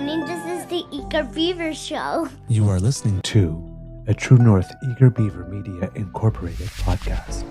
morning. This is the Eager Beaver Show. You are listening to a True North Eager Beaver Media Incorporated podcast.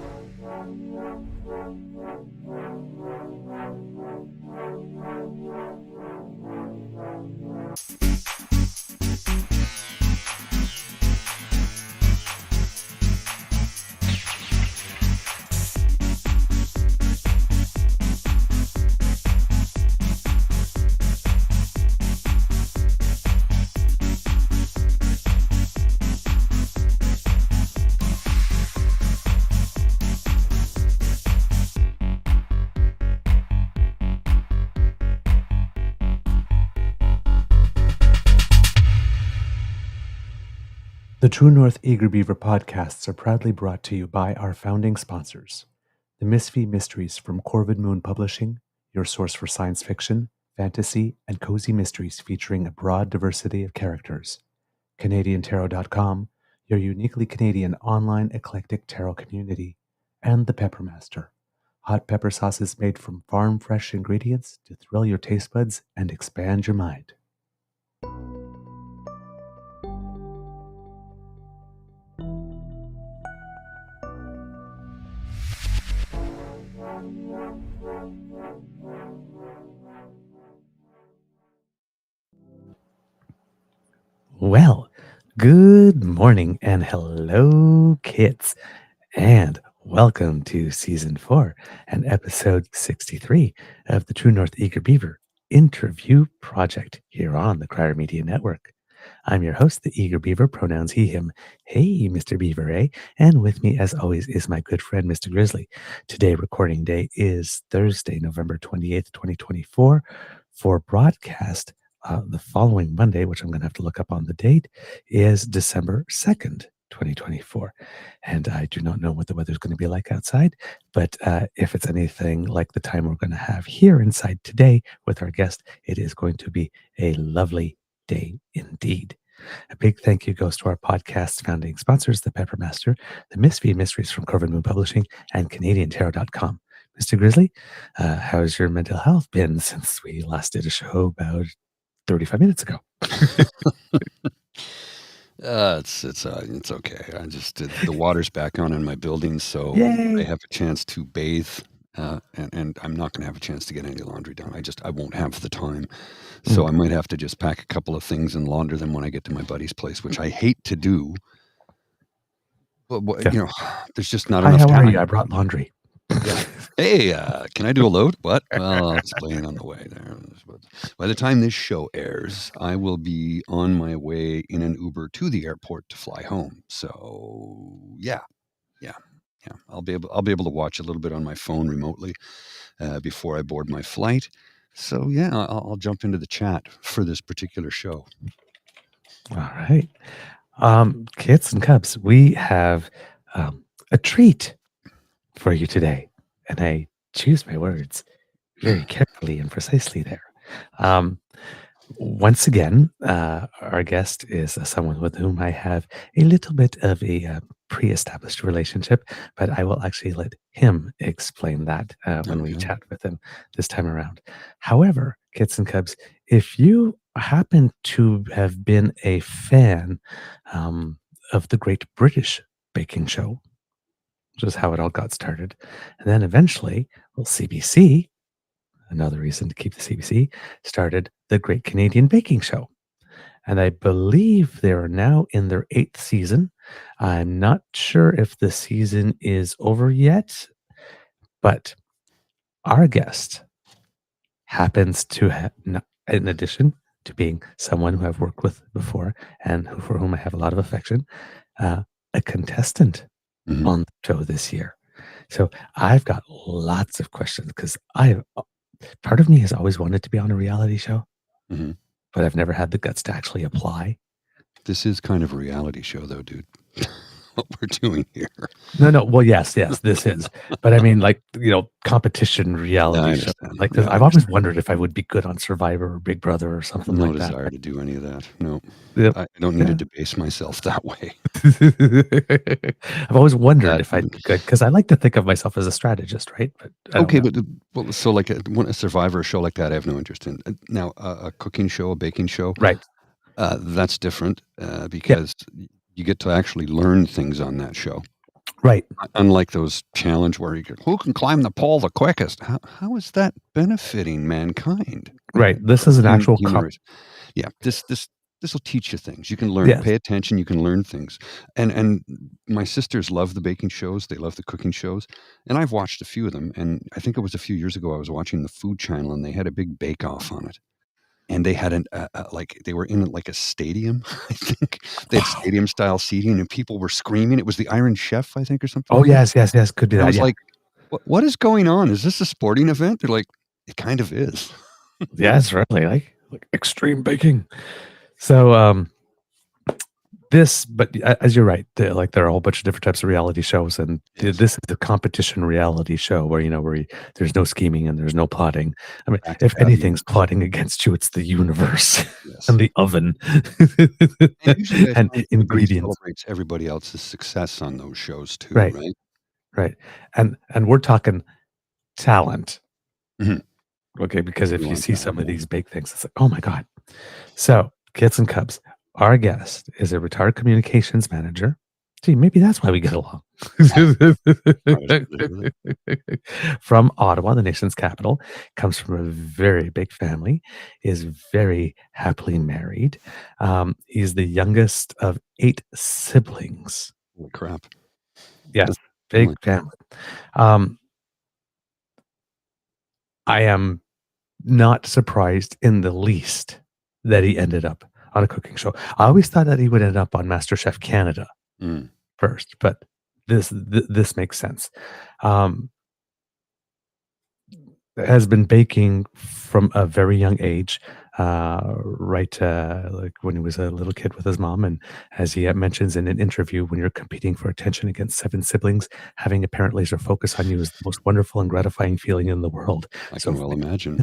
The True North Eager Beaver podcasts are proudly brought to you by our founding sponsors, the Misfit Mysteries from Corvid Moon Publishing, your source for science fiction, fantasy, and cozy mysteries featuring a broad diversity of characters, CanadianTarot.com, your uniquely Canadian online eclectic tarot community, and the Peppermaster, hot pepper sauces made from farm-fresh ingredients to thrill your taste buds and expand your mind. Well, good morning and hello, kids, and welcome to Season 4 and Episode 63 of the True North Eager Beaver Interview Project here on the Crier Media Network. I'm your host, the Eager Beaver, pronouns he, him. Hey, Mr. Beaver, eh? And with me, as always, is my good friend, Mr. Grizzly. Today, recording day is Thursday, November 28th, 2024, for broadcast. The following Monday, which I'm going to have to look up on the date, is December 2nd, 2024. And I do not know what the weather's going to be like outside, but if it's anything like the time we're going to have here inside today with our guest, it is going to be a lovely day indeed. A big thank you goes to our podcast's founding sponsors, the Peppermaster, the Misfit Mysteries from Corvid Moon Publishing, and CanadianTarot.com. Mr. Grizzly, how's your mental health been since we last did a show about 35 minutes ago? It's okay. I just did the water's back on in my building, so Yay! I have a chance to bathe, and I'm not going to have a chance to get any laundry done. I won't have the time, so I might have to just pack a couple of things and launder them when I get to my buddy's place, which I hate to do. But there's just not enough How time. are you? I brought laundry. Yeah. Hey, can I do a load? What? Well, I'll explain on the way there. By the time this show airs, I will be on my way in an Uber to the airport to fly home. So yeah. I'll be able to watch a little bit on my phone remotely before I board my flight. So yeah, I'll jump into the chat for this particular show. All right. Kids and cubs, we have a treat for you today. And I choose my words very carefully and precisely there. Once again, our guest is someone with whom I have a little bit of a pre-established relationship, but I will actually let him explain that when we chat with him this time around. However, kids and cubs, if you happen to have been a fan of the Great British Baking Show, which is how it all got started, and then eventually, CBC, another reason to keep the CBC, started the Great Canadian Baking Show. And I believe they are now in their 8th season. I'm not sure if the season is over yet, but our guest happens to have, in addition to being someone who I've worked with before and for whom I have a lot of affection, a contestant on the show this year. So I've got lots of questions because part of me has always wanted to be on a reality show, but I've never had the guts to actually apply. This is kind of a reality show, though, dude. what we're doing here. No. Well, yes, this is. But I mean, like, competition I reality show understand. like this. Yeah, I I've always wondered if I would be good on Survivor or Big Brother or something no like that. desire to do any of that. No, Yep. I don't need Yeah. to debase myself that way. I've always wondered That- if I'd be good because I like to think of myself as a strategist, right? But I don't Okay, know. but well, so like a Survivor show like that, I have no interest in. Now, a cooking show, a baking show, Right. that's different because you get to actually learn things on that show. Right. Unlike those challenge where you who can climb the pole the quickest. How is that benefiting mankind? Right. This is an actual Human race. Yeah, this will teach you things. You can learn. Yes. Pay attention. You can learn things. And my sisters love the baking shows. They love the cooking shows. And I've watched a few of them. And I think it was a few years ago I was watching the Food Channel, and they had a big bake off on it. And they had like they were in like a stadium. I think they had stadium style seating, and people were screaming. It was the Iron Chef, I think, or something. Oh, yes. Could be And that. I was Yeah. like, what is going on? Is this a sporting event? They're like, it kind of is. Yeah, it's really like extreme baking. So, but as you're right, there are a whole bunch of different types of reality shows, and Yes. this is a competition reality show where there's no scheming and there's no plotting. I mean, if anything's plotting against you, it's the universe Yes. and the oven And usually and everybody ingredients. celebrates everybody else's success on those shows too, Right. right? Right, and we're talking talent. Mhm. Okay, because if We you want see that, some of yeah. these big things, it's like, oh my God. So, Kits and Cubs, our guest is a retired communications manager. Gee, maybe that's why we get along. From Ottawa, the nation's capital, comes from a very big family, is very happily married. He's the youngest of 8 siblings. Holy crap. Yes, big family. I am not surprised in the least that he ended up on a cooking show. I always thought that he would end up on MasterChef Canada first, but this makes sense. Has been baking from a very young age, like when he was a little kid with his mom. And as he mentions in an interview, when you're competing for attention against 7 siblings, having a parent laser focus on you is the most wonderful and gratifying feeling in the world. I can well imagine.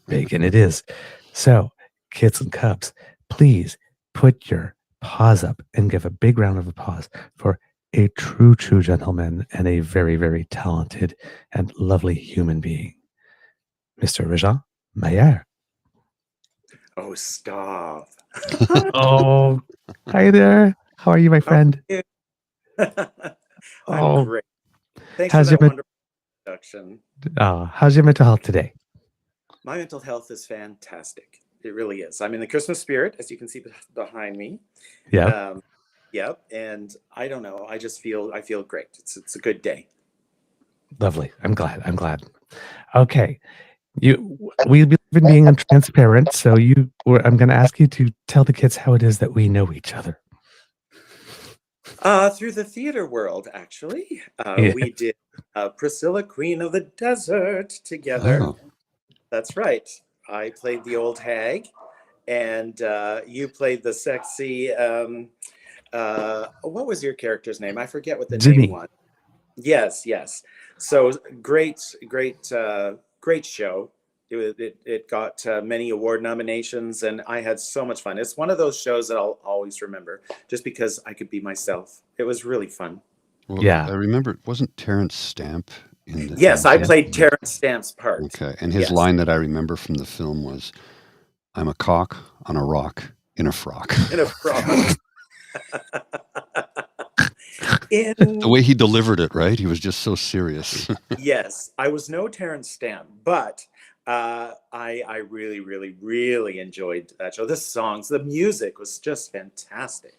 Bacon it is. So, Kids and Cubs, please put your paws up and give a big round of applause for a true gentleman and a very, very talented and lovely human being, Mr. Réjean Mayer. Oh, stop. Oh, hi there. How are you, my friend? I'm great. Thanks how's for your that wonderful introduction. How's your mental health today? My mental health is fantastic. It really is. I'm in the Christmas spirit, as you can see behind me. Yeah. Yep. And I don't know. I feel great. It's a good day. Lovely. I'm glad. Okay. We believe in being transparent, so I'm going to ask you to tell the kids how it is that we know each other. Through the theater world, actually. We did Priscilla, Queen of the Desert together. Oh. That's right. I played the old hag, and you played the sexy. What was your character's name? I forget what the name was. Yes. So great show. It got many award nominations, and I had so much fun. It's one of those shows that I'll always remember, just because I could be myself. It was really fun. Well, yeah, I remember. Wasn't Terrence Stamp in the? Yes, I played Terrence Stamp's part. Okay, and his line that I remember from the film was, "I'm a cock on a rock in a frock." In a frock. The way he delivered it, right? He was just so serious. Yes, I was no Terrence Stamp, but I really enjoyed that show. The songs, the music was just fantastic.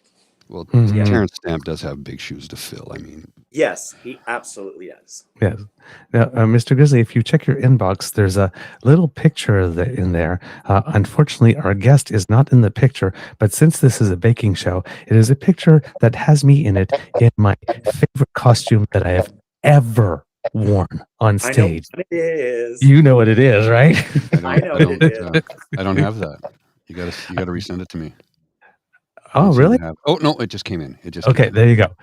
Well, Terrence Stamp does have big shoes to fill. I mean, yes, he absolutely does. Yes. Now, Mr. Grizzly, if you check your inbox, there's a little picture in there. Unfortunately, our guest is not in the picture, but since this is a baking show, it is a picture that has me in it in my favorite costume that I have ever worn on stage. I know what it is. You know what it is, right? I know what it is. I don't have that. You gotta resend it to me. Oh, really? Oh no, it just came in. Okay, there you go.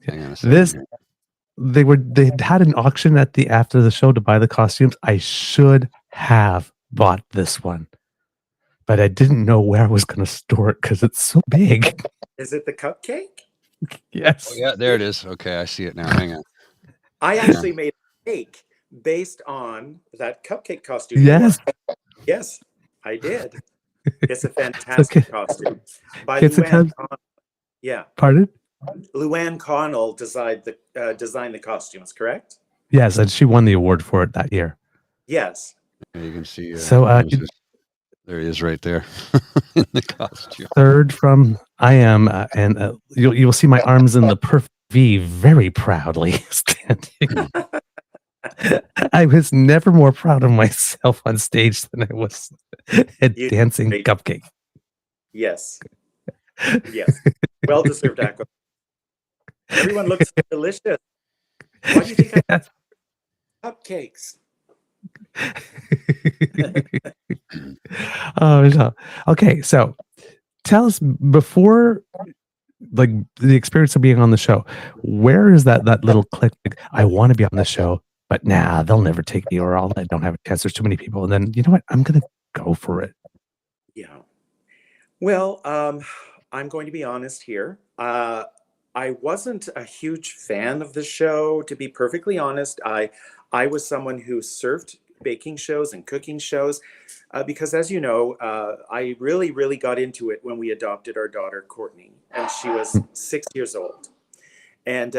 Hang on a second. This here. they had an auction after the show to buy the costumes. I should have bought this one, but I didn't know where I was going to store it because it's so big. Is it the cupcake? Yes. Oh, yeah, there it is. Okay, I see it now. Hang on. I actually made a cake based on that cupcake costume. Yes. Yes, I did. It's a fantastic costume. By It's Luann Connell. Yeah. Pardon? Luann Connell designed the costumes, correct? Yes, and she won the award for it that year. Yes. You can see. So, there he is right there in the costume. Third from I am, and you will see my arms in the perfect V very proudly standing. I was never more proud of myself on stage than I was at dancing cupcake. Yes. Yes. Well deserved echo. Everyone looks delicious. Why do you think I cupcakes? Okay, so tell us, before like the experience of being on the show, where is that little click? Like, I want to be on the show, but nah, they'll never take me, or I don't have a chance. There's too many people. And then, you know what? I'm gonna go for it. Yeah. Well, I'm going to be honest here. I wasn't a huge fan of the show, to be perfectly honest. I was someone who served baking shows and cooking shows because, as you know, I really got into it when we adopted our daughter, Courtney, and she was 6 years old. And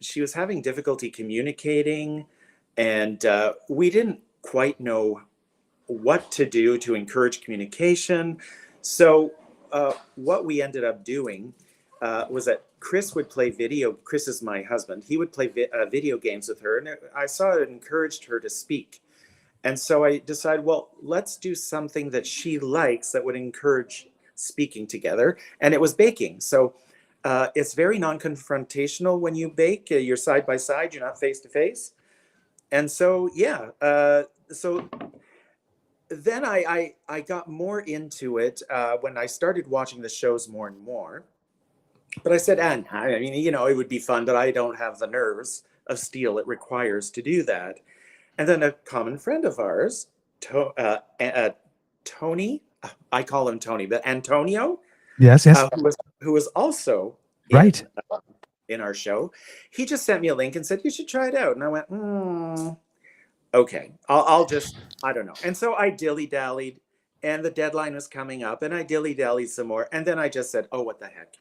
she was having difficulty communicating, and we didn't quite know what to do to encourage communication. So what we ended up doing was that Chris would play Chris is my husband. He would play video games with her, and I saw it encouraged her to speak. And so I decided, well, let's do something that she likes that would encourage speaking together. And it was baking. So it's very non-confrontational when you bake. You're side by side, you're not face to face. And so, yeah, so then I got more into it when I started watching the shows more and more. But I said, and I mean, you know, it would be fun, but I don't have the nerves of steel it requires to do that. And then a common friend of ours, Tony, I call him Tony, but Antonio, yes, who was also right in our show, he just sent me a link and said, you should try it out. And I went, okay, I'll just, I don't know. And so I dilly-dallied, and the deadline was coming up, and I dilly-dallied some more. And then I just said, oh, what the heck.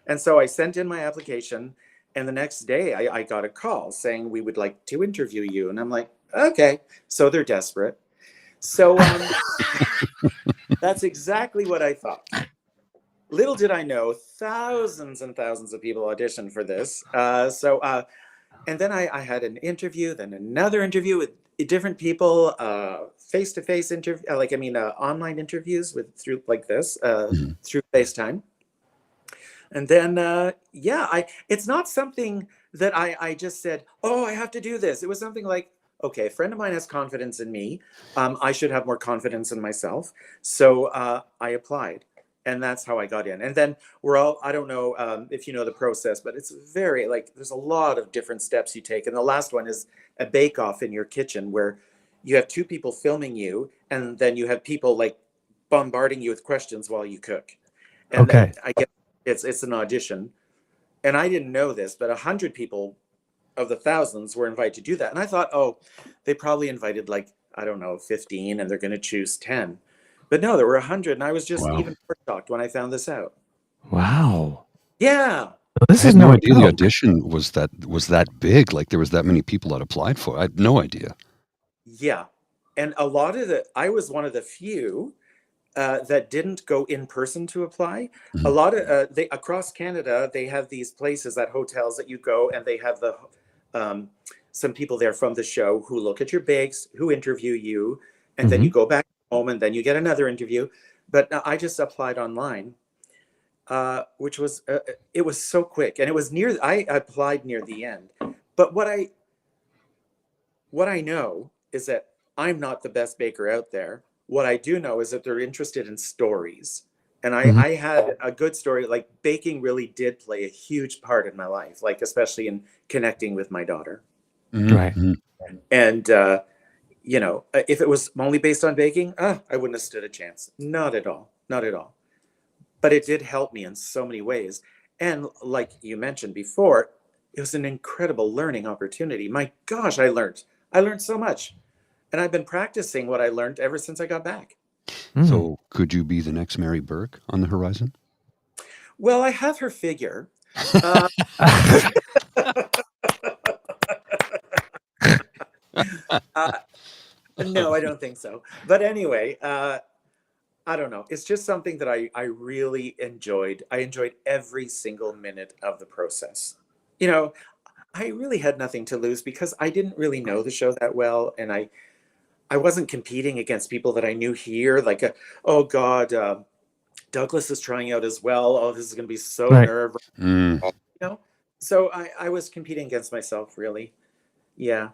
And so I sent in my application, and the next day I got a call saying we would like to interview you. And I'm like, okay. So they're desperate. So that's exactly what I thought. Little did I know, thousands and thousands of people auditioned for this. And then I had an interview, then another interview with different people, face-to-face interview, online interviews through like this, through FaceTime. And then, it's not something that I just said, oh, I have to do this. It was something like, okay, a friend of mine has confidence in me. I should have more confidence in myself. So I applied, and that's how I got in. And then I don't know if you know the process, but it's very, there's a lot of different steps you take. And the last one is a bake-off in your kitchen where you have two people filming you, and then you have people bombarding you with questions while you cook. And okay. Then I guess it's an audition. And I didn't know this, but 100 people of the thousands were invited to do that. And I thought, oh, they probably invited 15, and they're going to choose 10. But no, there were 100, and I was just even more shocked when I found this out. Wow. Yeah. This I is had no idea the audition was that big. Like there was that many people that applied for it. I had no idea. Yeah. And a lot of I was one of the few that didn't go in person to apply. Mm-hmm. A lot of across Canada, they have these places at hotels that you go, and they have some people there from the show who look at your bakes, who interview you, and then you go back home, and then you get another interview. But I just applied online, which was it was so quick, and it was I applied near the end. But what I know is that I'm not the best baker out there. What I do know is that they're interested in stories. And Mhm. I had a good story. Like baking really did play a huge part in my life, like especially in connecting with my daughter. Right. Mm-hmm. And if it was only based on baking, I wouldn't have stood a chance. Not at all. Not at all. But it did help me in so many ways. And like you mentioned before, it was an incredible learning opportunity. My gosh, I learned. I learned so much. And I've been practicing what I learned ever since I got back. Mm. So could you be the next Mary Burke on the horizon? Well, I have her figure. Uh, uh, no, I don't think so. But anyway, I don't know. It's just something that I really enjoyed. I enjoyed every single minute of the process. You know, I really had nothing to lose because I didn't really know the show that well, and I wasn't competing against people that I knew here. Like, oh God, Douglas is trying out as well. Oh, this is going to be so Right. nerve, Mm. So I was competing against myself, really. Yeah.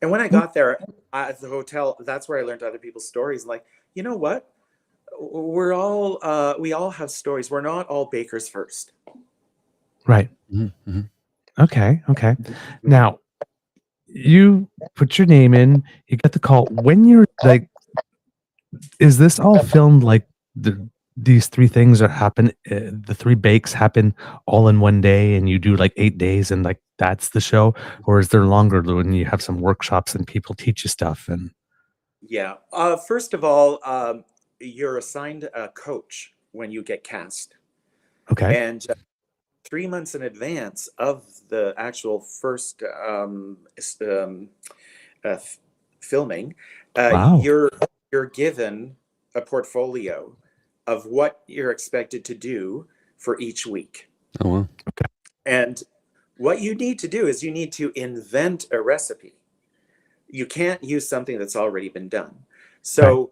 And when I got there at the hotel, that's where I learned other people's stories. Like, you know what? We all have stories. We're not all bakers first. Right. Mm-hmm. Okay. Okay. Now, you put your name in, you get the call. When you're like, is this all filmed like these three things that happen? The three bakes happen all in one day, and you do like 8 days, and like that's the show, or is there longer when you have some workshops and people teach you stuff? And Yeah. First of all, you're assigned a coach when you get cast. okay, And 3 months in advance of the actual first uh, filming, wow, you're given a portfolio of what you're expected to do for each week. Oh, well. And what you need to do is you need to invent a recipe. You can't use something that's already been done. So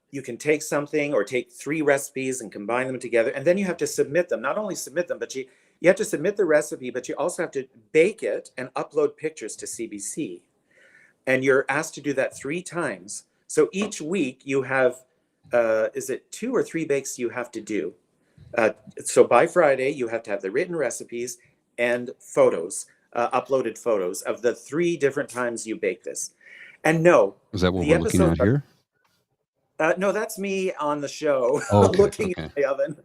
you can take something or take 3 recipes and combine them together, and then you have to submit them. Not only submit them, but you have to submit the recipe, but you also have to bake it and upload pictures to CBC. And you're asked to do that 3 times. So each week you have, is it 2 or 3 bakes you have to do? So by Friday, you have to have the written recipes and photos, uploaded photos of the 3 different times you bake this. And no, Is that what the we're looking episodes at here? no, that's me on the show Okay, looking okay. at the oven.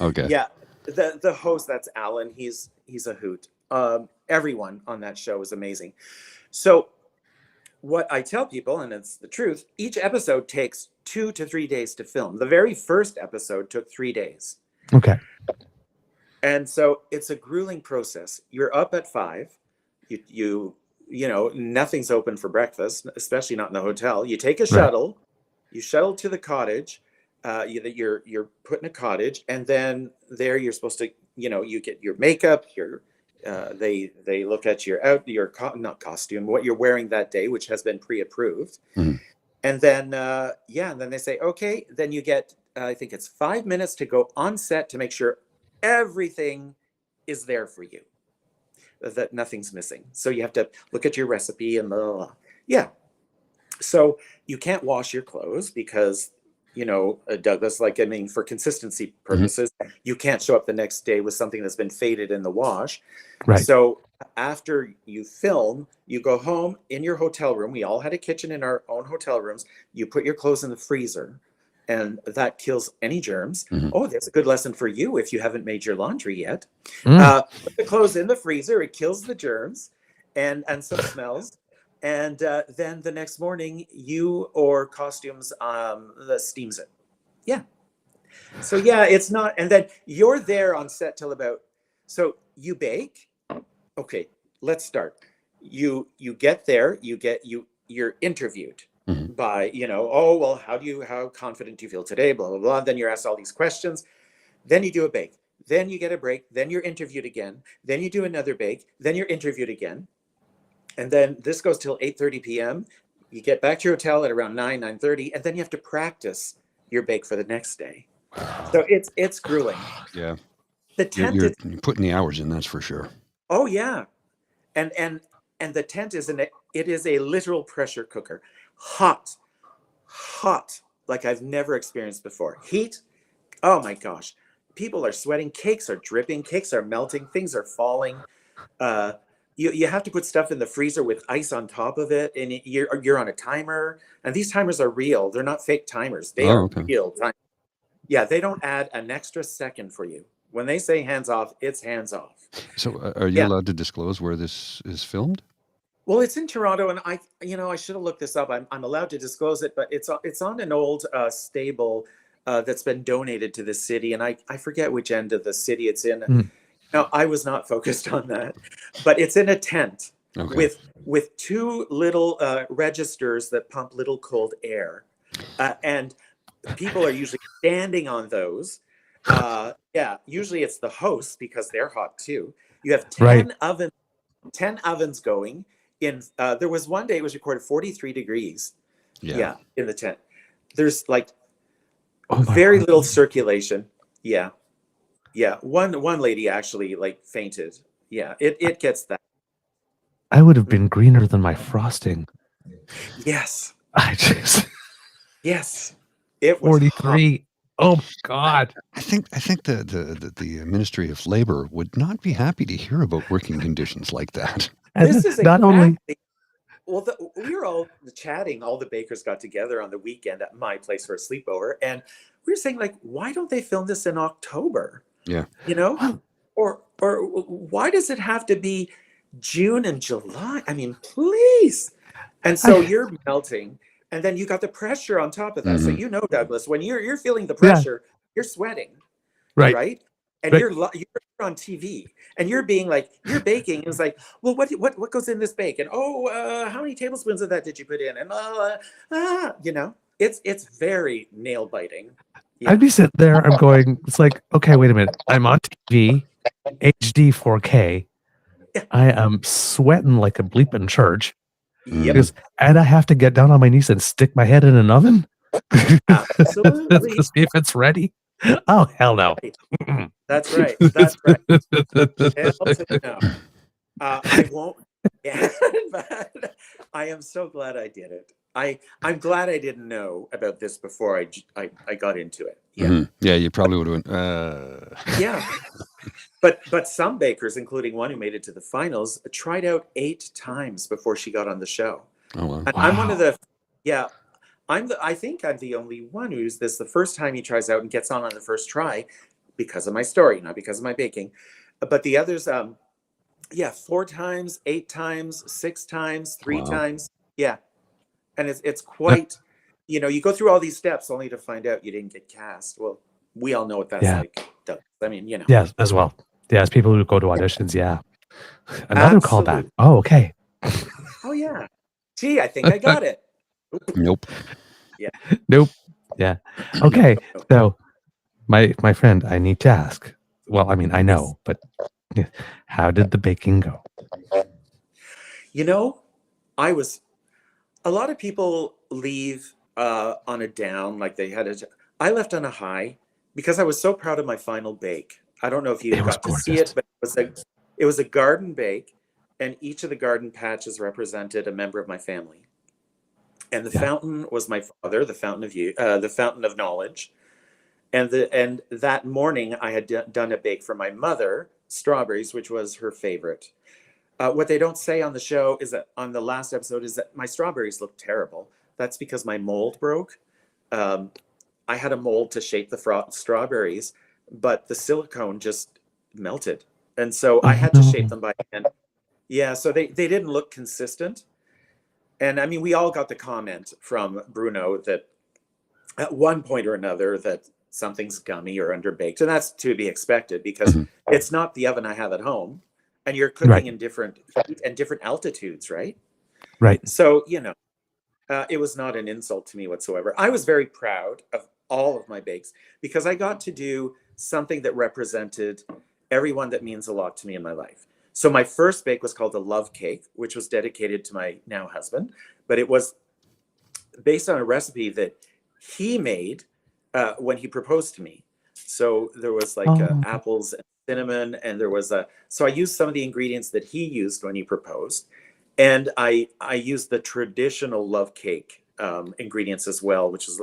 Okay. Yeah, the host, that's Alan. He's a hoot. Everyone on that show is amazing. So what I tell people, and it's the truth, each episode takes 2 to 3 days to film. The very first episode took 3 days. okay, And so it's a grueling process. You're up at 5. Nothing's open for breakfast, especially not in the hotel. You take a right, shuttle, you shuttle to the cottage. You're put in a cottage, and then there you're supposed to, you get your makeup, they look at not costume, what you're wearing that day, which has been pre-approved. Mhm. And then and then they say, okay, then you get I think it's 5 minutes to go on set to make sure everything is there for you, that nothing's missing. So you have to look at your recipe and blah, blah, blah. Yeah. So you can't wash your clothes because, Douglas, for consistency purposes, you can't show up the next day with something that's been faded in the wash. right, So after you film, you go home in your hotel room. We all had a kitchen in our own hotel rooms. You put your clothes in the freezer, and that kills any germs. Mhm. Oh, there's a good lesson for you if you haven't made your laundry yet. Mm. Put the clothes in the freezer. It kills the germs and some smells. And then the next morning, you or costumes steams it. Yeah. So yeah, it's not. And then you're there on set till about. So you bake. Okay, let's start. You get there. You're interviewed Mhm. by oh well, how confident do you feel today? Blah blah blah. Then you're asked all these questions. Then you do a bake. Then you get a break. Then you're interviewed again. Then you do another bake. Then you're interviewed again. And then this goes till 8:30 p.m. You get back to your hotel at around 9:30, and then you have to practice your bake for the next day. So it's grueling. Yeah. The You're, tent you're is putting the hours in, that's for sure. oh yeah, and the tent it is a literal pressure cooker, hot, like I've never experienced before. Heat, Oh my gosh. People are sweating. Cakes are dripping. Cakes are melting. Things are falling. Uh, you have to put stuff in the freezer with ice on top of it, and you're on a timer. And these timers are real. They're not fake timers. They Oh, are okay. real time. Yeah, they don't add an extra second for you. When they say hands off, it's hands off. So, are you Yeah. allowed to disclose where this is filmed? Well, it's in Toronto, and I should have looked this up. I'm allowed to disclose it, but it's on an old stable that's been donated to the city, and I forget which end of the city it's in. Mm. Now, I was not focused on that, but it's in a tent Okay. with two little registers that pump little cold air, and people are usually standing on those. Yeah, usually it's the hosts because they're hot too. You have 10 Right. 10 ovens going. There was one day it was recorded 43 degrees. Yeah. In the tent. There's like Oh my very word. little circulation. Yeah. One lady actually like fainted. Yeah, it gets that. I would have been greener than my frosting. Yes. I just Yes. It was hot. 43. Oh God. I think the Ministry of Labor would not be happy to hear about working conditions like that. And This is not only exactly. Well, we were all chatting. All the bakers got together on the weekend at my place for a sleepover, and we were saying, like, why don't they film this in October? Yeah. You know, well, or why does it have to be June and July? I mean, please. And so you're melting, and then you got the pressure on top of that. So Mhm. Douglas, when you're feeling the Yeah. pressure, you're sweating, right. right? And Right. you're on TV, and you're being like, you're baking, and it's like, well, what goes in this bake? And how many tablespoons of that did you put in? And it's very nail biting. Yeah. I'd be sitting there, I'm going, it's like, okay, wait a minute. I'm on TV, HD 4K. Yeah. I am sweating like a bleep in church. Yep. Because, and I have to get down on my knees and stick my head in an oven Absolutely. to see if it's ready. Oh, hell no. That's right. That's right. Hell to no. I won't. Yeah, but I am so glad I did it. I'm glad I didn't know about this before I got into it. Yeah. Mhm. Yeah, you probably would have went, Yeah. But some bakers, including one who made it to the finals, tried out 8 times before she got on the show. oh, wow. And I'm one of the, yeah, I think I'm the only one who's this the first time he tries out and gets on the first try because of my story, not because of my baking. But the others, 4 times, 8 times, 6 times, 3 Wow. times. Yeah. And it's quite, you go through all these steps only to find out you didn't get cast. Well, we all know what that's Yeah. like. I mean, Yes, as well. Yes, people who go to auditions, yeah. Another callback. Absolutely. Oh, okay. Oh, yeah. Gee, I think I got it. Nope. Nope. Yeah. Okay. So my friend, I need to ask. Well, I mean, I know, but how did the baking go? A lot of people leave on a down, like they had I left on a high because I was so proud of my final bake. I don't know if you It was got to see gorgeous. it, but it was a garden bake, and each of the garden patches represented a member of my family. And the Yeah. fountain was my father, the fountain of the fountain of knowledge. And that morning I had done a bake for my mother, strawberries, which was her favorite. What they don't say on the show is that on the last episode is that my strawberries look terrible. That's because my mold broke. I had a mold to shape the strawberries, but the silicone just melted. And so I had to shape them by hand. Yeah, so they didn't look consistent. And I mean, we all got the comment from Bruno that at one point or another that something's gummy or underbaked. And that's to be expected because Mhm. it's not the oven I have at home. And you're cooking Right. in different heat and different altitudes, right? Right. So, it was not an insult to me whatsoever. I was very proud of all of my bakes because I got to do something that represented everyone that means a lot to me in my life. So my first bake was called the Love Cake, which was dedicated to my now husband, but it was based on a recipe that he made when he proposed to me. So there was like Oh. apples and cinnamon, and so I used some of the ingredients that he used when he proposed, and I used the traditional love cake ingredients as well, which is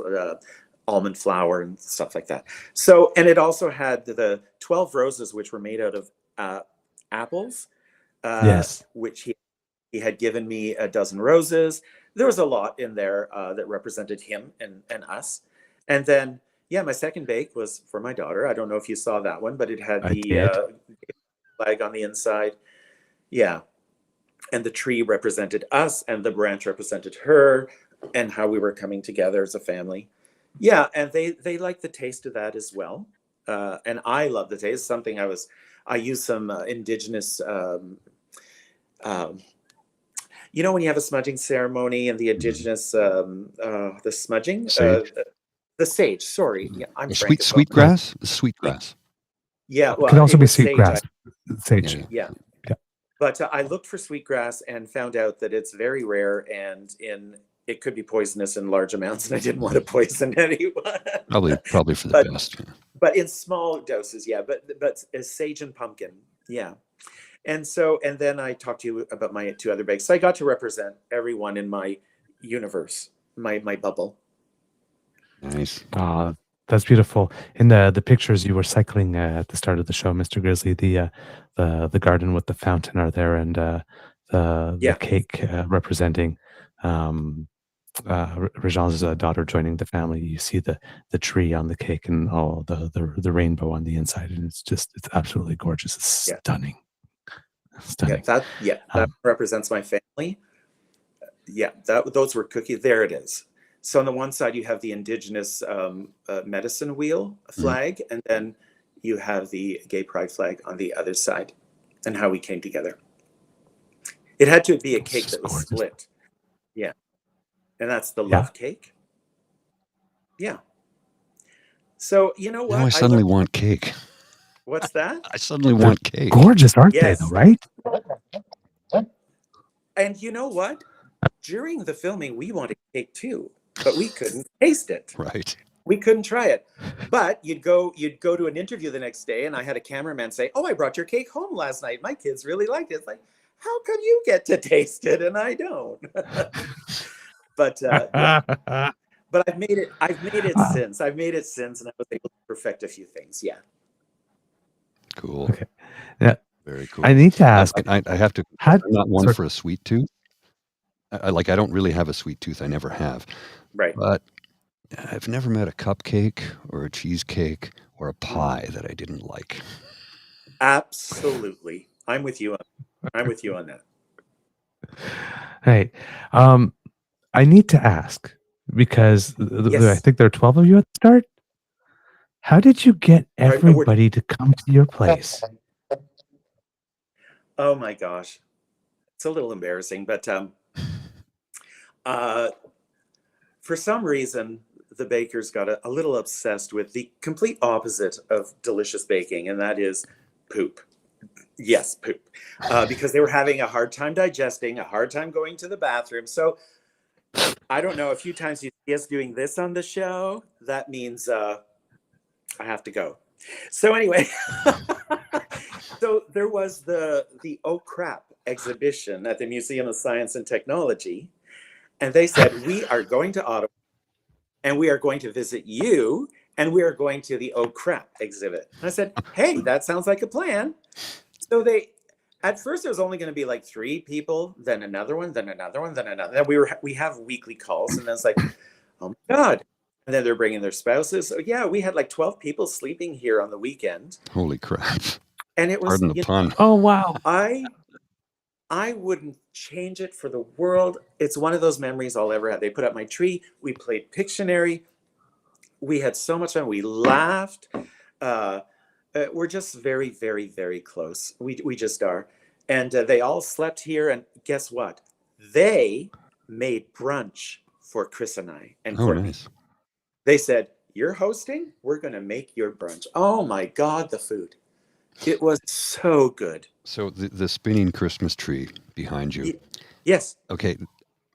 almond flour and stuff like that. So, and it also had the 12 roses, which were made out of apples, Yes. which he had given me a dozen roses. There was a lot in there that represented him and us. And then, yeah, my second bake was for my daughter. I don't know if you saw that one, but it had I the did. flag on the inside. Yeah. And the tree represented us, and the branch represented her, and how we were coming together as a family. Yeah, and they like the taste of that as well. And I love the taste. Something I used some indigenous, you know, when you have a smudging ceremony and the indigenous, the smudging, Sage. the sage. Sorry, yeah, I'm Sweet francophone. sweetgrass. Sweetgrass. Yeah, It well, can also it be was sage. sweetgrass, sage. Yeah. Yeah. Yeah. But I looked for sweetgrass and found out that it's very rare, and it could be poisonous in large amounts, and I didn't want to poison anyone. Probably for the best. Yeah. But in small doses, yeah. But as sage and pumpkin, yeah. And then I talked to you about my two other bakes. So I got to represent everyone in my universe, my bubble. Nice. That's beautiful. In the pictures you were cycling at the start of the show, Mr. Grizzly, the garden with the fountain are there, and the cake representing Réjean's daughter joining the family. You see the tree on the cake and all the rainbow on the inside, and it's absolutely gorgeous. It's stunning. Stunning. Yeah, that represents my family. Yeah, those were cookies. There it is. So on the one side, you have the indigenous medicine wheel flag, and then you have the gay pride flag on the other side, and how we came together. It had to be a cake that was gorgeous. split. Yeah. And that's the love cake. Yeah. So, you know what? Now I suddenly want cake. What's that? I suddenly want cake. Gorgeous, aren't they, though, right? And you know what? During the filming, we wanted cake too, but we couldn't taste it. Right. We couldn't try it. But you'd go to an interview the next day, and I had a cameraman say, "Oh, I brought your cake home last night. My kids really liked it." It's like, how come you get to taste it and I don't? But but I've made it since, and I was able to perfect a few things. Yeah. Cool. Okay. Yeah. Very cool. I need to ask. I have to. I'm not one for a sweet tooth. I don't really have a sweet tooth. I never have. Right. But I've never met a cupcake or a cheesecake or a pie that I didn't like. Absolutely. I'm with you on that. Hey, I need to ask, because I think there are 12 of you at the start. How did you get everybody to come to your place? Oh my gosh. It's a little embarrassing, but for some reason, the bakers got a little obsessed with the complete opposite of delicious baking, and that is poop. Yes, poop. Because they were having a hard time digesting, a hard time going to the bathroom. So I don't know, a few times you see us doing this on the show, that means I have to go. So anyway, so there was the Oh Crap exhibition at the Museum of Science and Technology. And they said, we are going to Ottawa, and we are going to visit you, and we are going to the Oh Crap exhibit. And I said, hey, that sounds like a plan. So at first there was only going to be like 3 people, then another one, then another one, then another. Then we have weekly calls, and then it's like, oh my God. And then they're bringing their spouses. So yeah, we had like 12 people sleeping here on the weekend. Holy crap. And it was, pardon the pun. Oh, wow. I wouldn't change it for the world. It's one of those memories I'll ever have. They put up my tree. We played Pictionary. We had so much fun. We laughed. We're just very, very, very close. We just are. And they all slept here. And guess what? They made brunch for Chris and I. And Courtney. Nice. They said, you're hosting? We're going to make your brunch. Oh, my God, the food. It was so good. So the spinning Christmas tree behind you. Yes. Okay.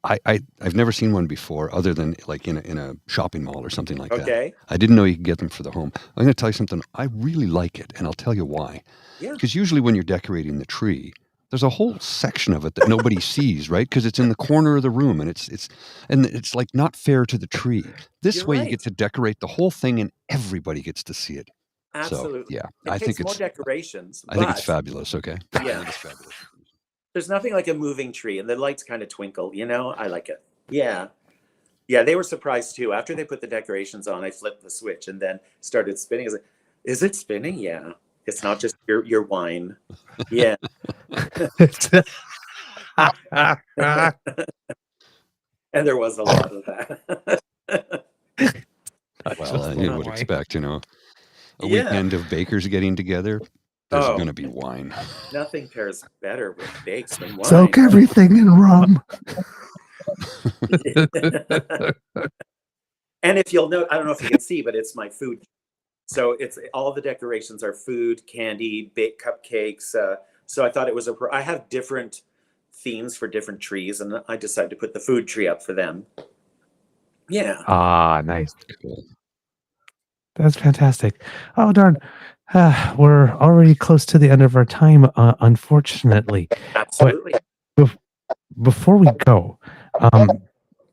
I've never seen one before, other than like in a shopping mall or something like that. Okay. I didn't know you could get them for the home. I'm going to tell you something. I really like it, and I'll tell you why. Yeah. Because usually when you're decorating the tree, There's a whole section of it that nobody sees, right? Because it's in the corner of the room, and it's like not fair to the tree. This You're way, you right. get to decorate the whole thing, and everybody gets to see it. Absolutely. So, yeah, It I takes think more it's decorations, I think it's but fabulous. Okay, I yeah, think it's fabulous. there's nothing like a moving tree, and the lights kind of twinkle. I like it. Yeah. Yeah, they were surprised too. After they put the decorations on, I flipped the switch and then started spinning. I was like, is it spinning? Yeah. It's not just your wine. Yeah. And there was a lot of that. Well, you would expect, a Yeah. weekend of bakers getting together. There's Oh. going to be wine. Nothing pairs better with bakes than wine. Soak everything in rum. And if you'll note, I don't know if you can see, but it's my food. So it's all the decorations are food, candy, baked cupcakes. So I thought it was I have different themes for different trees, and I decided to put the food tree up for them. Yeah. Ah, nice. Cool. That's fantastic. Oh, darn. We're already close to the end of our time, unfortunately. Absolutely. But before we go,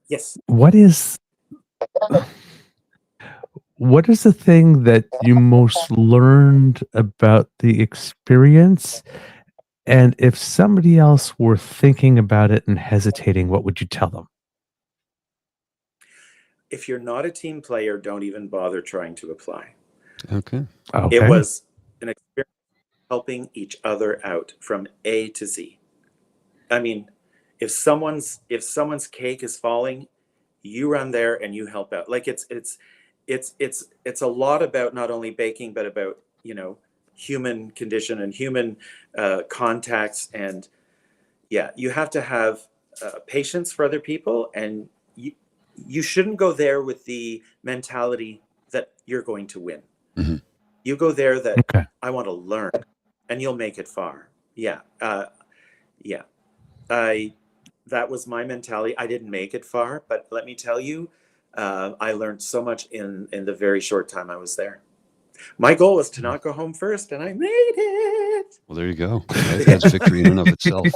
Yes. what is the thing that you most learned about the experience? And if somebody else were thinking about it and hesitating, what would you tell them? If you're not a team player, don't even bother trying to apply. Okay. Okay. It was an experience helping each other out from A to Z. I mean, if someone's cake is falling, you run there and you help out. Like it's a lot about not only baking, but about, human condition and human contacts. And yeah, you have to have patience for other people, and you shouldn't go there with the mentality that you're going to win. Mm-hmm. You go there that Okay. I want to learn, and you'll make it far. Yeah. Yeah. That was my mentality. I didn't make it far, but let me tell you, I learned so much in the very short time I was there. My goal was to not go home first, and I made it. Well, there you go. That's victory in and of itself.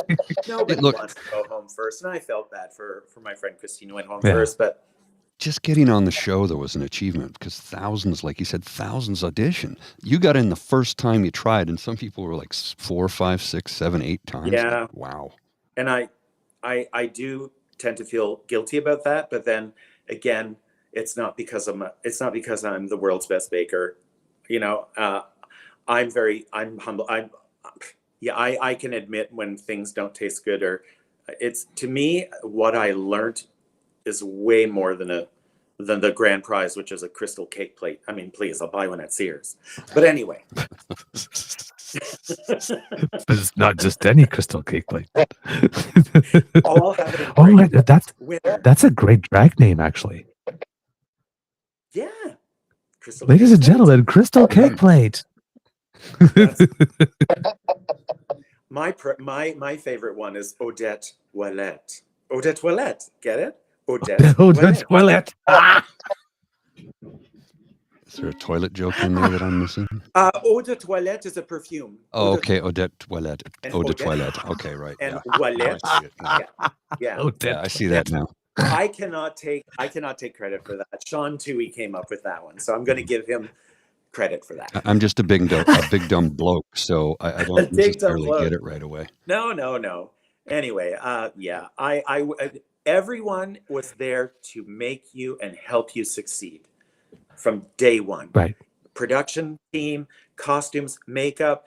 Nobody Look, wants to go home first, and I felt bad for my friend Christine who went home Yeah. first, but just getting on the show, though, was an achievement because thousands, like you said, thousands audition. You got in the first time you tried, and some people were like 4, 5, 6, 7, 8 times. Yeah. Like, wow. And I do tend to feel guilty about that, but then again, it's not because I'm the world's best baker. I'm humble. I can admit when things don't taste good, or it's, to me, what I learned is way more than the grand prize, which is a crystal cake plate. I mean, please, I'll buy one at Sears. But anyway. It's not just any crystal cake plate. I'll have it in Oh, great winter. that's a great drag name, actually. Yeah. Crystal Ladies cake and plate. gentlemen, crystal cake plate. My favorite one is Odette Toilette. Odette Toilette, get it? Odette Odette Toilette. Ah! Is there a toilet joke in there that I'm missing? Eau de Toilette is a perfume. Oh, okay. Odette Toilette. And Eau de Odette. Toilette. Okay, right. And Yeah. Toilette. I see it. Yeah. Yeah. Odette. Yeah, I see that now. I cannot take credit for that. Sean Toohey came up with that one, so I'm going to give him credit for that. I'm just a big dumb bloke, so I don't necessarily get it right away. No. Anyway, yeah, I everyone was there to make you and help you succeed from day one. Right. Production team, costumes, makeup,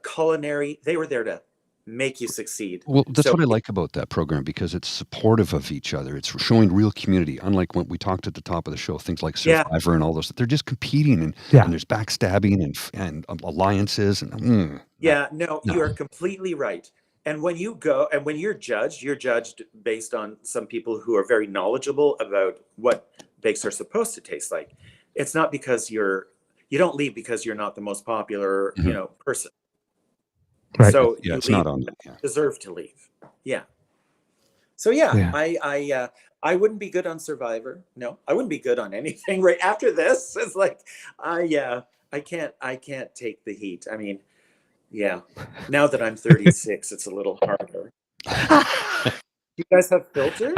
culinary, they were there to make you succeed. Well, that's what I like about that program, because it's supportive of each other. It's showing real community, unlike when we talked at the top of the show, things like Survivor and all those. They're just competing, and there's backstabbing and alliances. And you are completely right. And when you go and when you're judged based on some people who are very knowledgeable about what bakes are supposed to taste like. It's not because you don't leave because you're not the most popular, person. Right. So yeah, you it's not on. Yeah. deserve to leave. Yeah. So I wouldn't be good on Survivor. No, I wouldn't be good on anything right after this. It's like, I can't take the heat. I mean, Yeah. Now that I'm 36, it's a little harder. You guys have filters?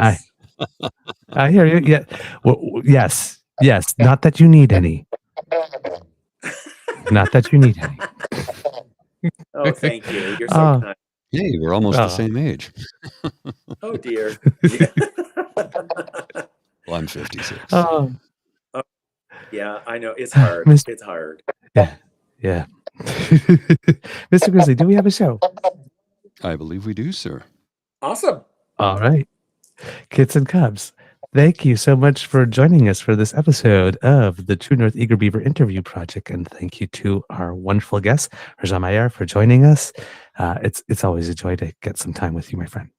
I hear you. Yeah. Well, yes. Yes. Not that you need any. Not that you need any. Oh, thank you. You're so kind. Hey, we're almost the same age. Oh, dear. Well, I'm 56. Yeah, I know. It's hard. It's hard. Yeah. Yeah. Mr. Grizzly, do we have a show? I believe we do, sir. Awesome. All right. Kids and Cubs, thank you so much for joining us for this episode of the True North Eager Beaver Interview Project. And thank you to our wonderful guest, Réjean Mayer, for joining us. It's always a joy to get some time with you, my friend.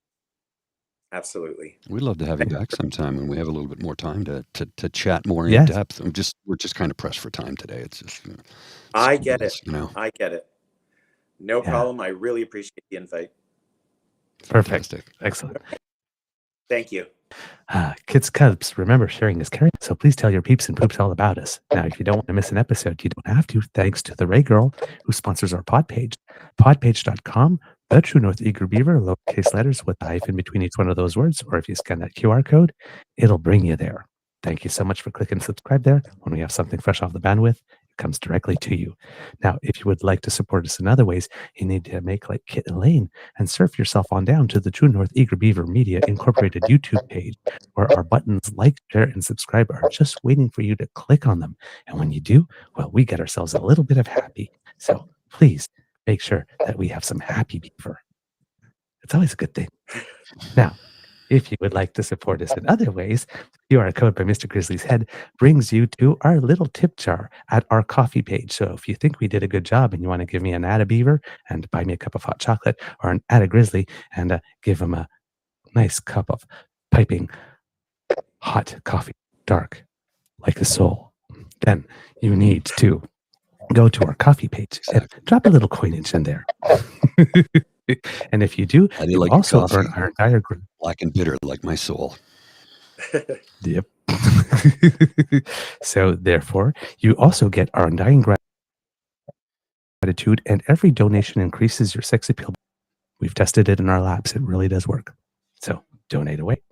Absolutely. We'd love to have you back sometime when we have a little bit more time to chat more in depth. We're just kind of pressed for time today. It's just I get it. I get it. No problem. I really appreciate the invite. Perfect. Fantastic. Excellent. Thank you. Kids, Cubs, remember, sharing is caring. So please tell your peeps and poops all about us. Now, if you don't want to miss an episode, you don't have to, thanks to the Ray Girl, who sponsors our pod page, podpage.com, the True North Eager Beaver, lowercase letters with a hyphen between each one of those words, or if you scan that QR code, it'll bring you there. Thank you so much for clicking subscribe there. When we have something fresh off the bandwidth, it comes directly to you. Now, if you would like to support us in other ways, you need to make like Kit and Lane and surf yourself on down to the True North Eager Beaver Media Incorporated YouTube page, where our buttons like, share, and subscribe are just waiting for you to click on them. And when you do, well, we get ourselves a little bit of happy. So please make sure that we have some happy beaver. It's always a good thing. Now, if you would like to support us in other ways, the QR code by Mr. Grizzly's head brings you to our little tip jar at our coffee page. So if you think we did a good job and you want to give me an Atta Beaver and buy me a cup of hot chocolate, or an Atta Grizzly and give him a nice cup of piping hot coffee, dark like the soul, then you need to go to our coffee page and drop a little coinage in there. And if you do, you like also earn our entire group. Black and bitter like my soul. Yep. So therefore, you also get our undying gratitude, and every donation increases your sex appeal. We've tested it in our labs. It really does work. So donate away.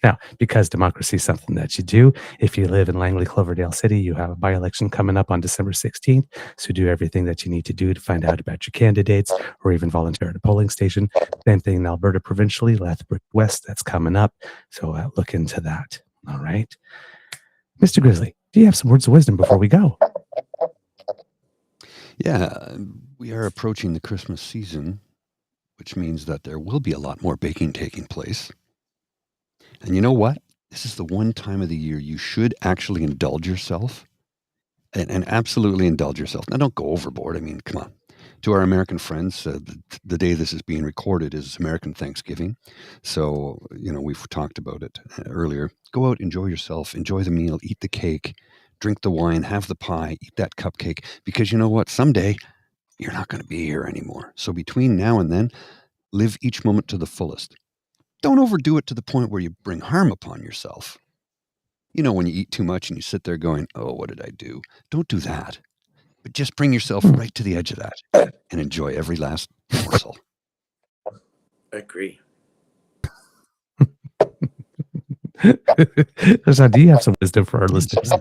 Now, because democracy is something that you do, if you live in Langley, Cloverdale City, you have a by-election coming up on December 16th. So do everything that you need to do to find out about your candidates, or even volunteer at a polling station. Same thing in Alberta provincially, Lethbridge West, that's coming up. So look into that. All right. Mr. Grizzly, do you have some words of wisdom before we go? Yeah, we are approaching the Christmas season, which means that there will be a lot more baking taking place. And you know what? This is the one time of the year you should actually indulge yourself and absolutely indulge yourself. Now, don't go overboard. I mean, come on. To our American friends, the day this is being recorded is American Thanksgiving. So, we've talked about it earlier. Go out, enjoy yourself, enjoy the meal, eat the cake, drink the wine, have the pie, eat that cupcake. Because you know what? Someday you're not going to be here anymore. So between now and then, live each moment to the fullest. Don't overdo it to the point where you bring harm upon yourself. You know, when you eat too much and you sit there going, oh, what did I do? Don't do that. But just bring yourself right to the edge of that and enjoy every last morsel. Agree. So do you have some wisdom for our listeners?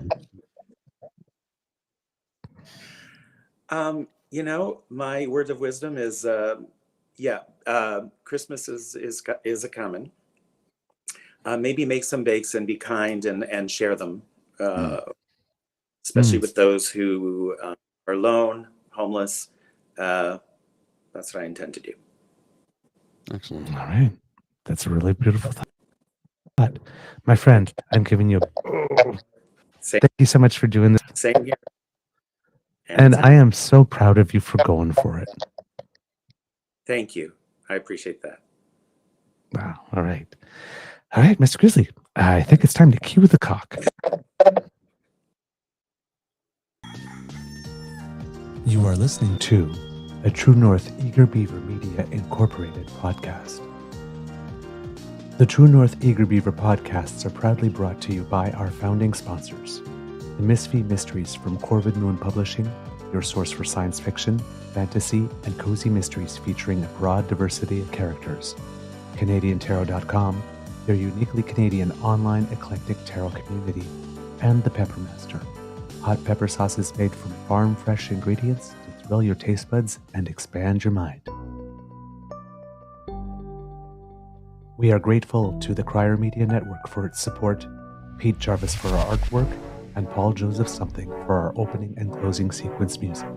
My word of wisdom is, Christmas is a coming. Maybe make some bakes and be kind and share them, especially with those who are alone, homeless. That's what I intend to do. Excellent. All right. That's a really beautiful thought. My friend, I'm giving you thank you so much for doing this. Same here. And I am so proud of you for going for it. Thank you. I appreciate that. Wow. All right. All right, Mr. Grizzly, I think it's time to cue the cock. You are listening to a True North Eager Beaver Media Incorporated podcast. The True North Eager Beaver podcasts are proudly brought to you by our founding sponsors, the Misfit Mysteries from Corvid Moon Publishing, your source for science fiction, fantasy, and cozy mysteries featuring a broad diversity of characters. CanadianTarot.com, their uniquely Canadian online eclectic tarot community, and the Peppermaster, hot pepper sauces made from farm-fresh ingredients to thrill your taste buds and expand your mind. We are grateful to the Crier Media Network for its support, Pete Jarvis for our artwork, and Paul Joseph Something for our opening and closing sequence music.